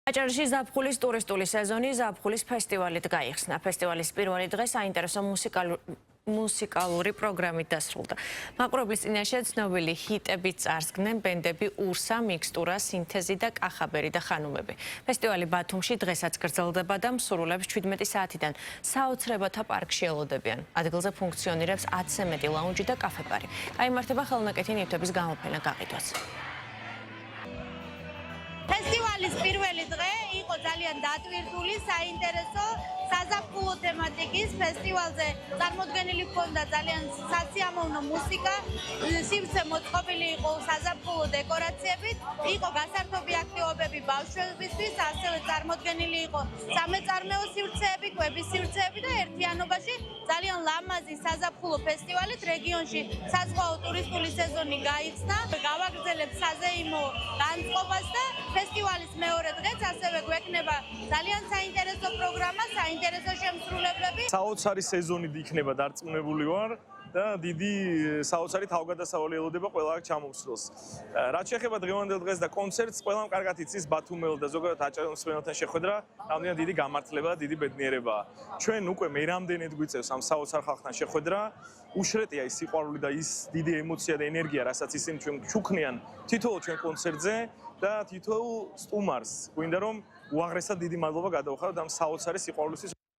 აჭარაში ზაფხულის ტურისტული სეზონი ზაფხულის ფესტივალით გაიხსნა. ფესტივალის პირველი დღე საინტერესო მუსიკალური პროგრამით დასრულდა. მაყურებლის წინაშე ცნობილი ჰიტებით წარსდგნენ ბენდები ურსა, მიქსტურა, სინთეზი და კახაბერი და ხანუმები. ფესტივალი ბათუმში დღესაც გრძელდება და მსურველებს 17 საათიდან საოცრებათა პარკში ელოდებიან. ადგილზე ფუნქციონირებს 10-ზე მეტი ლაუნჯი და კაფე-ბარი. გაიმართება ხელნაკეთი ნივთების გამოფენა გაყიდვაც. ფესტივალის პირველი დღე იყო ძალიან დატვირთული, საინტერესო, საზაფხულო თემატიკის. ფესტივალზე წარმოდგენილი ჰქონდა ძალიან სასიამოვნო მუსიკა, სივრცე მოწყობილი იყო საზაფხულო დეკორაციებით, იყო გასართობი აქტივობები ბავშვებისთვის, ასევე წარმოდგენილი იყო სამეწარმეო სივრცეები, კვების სივრცეები და ერთიანობაში ძალიან ლამაზი საზაფხულო ფესტივალით რეგიონში საზღვაო ტურისტული სეზონი გაიხსნა. გავაგრძელებთ საზეიმო განწყობას და ფესტივალის მეორე დღეც ასევე გვექნება ძალიან საინტერესო პროგრამა, საინტერესო შემსრულებლები. საოცარი სეზონი იქნება დარწმუნებული ვარ და დიდი საოცარი თავგადასავალი ელოდება ყველა ჩამოსვლას. რაც შეეხება დღევანდელ დღეს და კონცერტს, ყველამ კარგად იცის ბათუმელ და ზოგადად აჭარელ მსმენელთან შეხვედრა, რამდენად დიდი გამართლება და დიდი ბედნიერებაა. ჩვენ უკვე მერამდენედ გვიწევს ამ საოცარ ხალხთან შეხვედრა. უშრეტია ის სიყვარული და ის დიდი ემოცია და ენერგია, რასაც ისინი ჩვენ ჩუქნიან თითოეულ ჩვენ კონცერტზე და თითოეულ სტუმარს. გვინდა რომ უაღრესად დიდი მადლობა გადავხადოთ ამ საოცარი სიყვარულისთვის.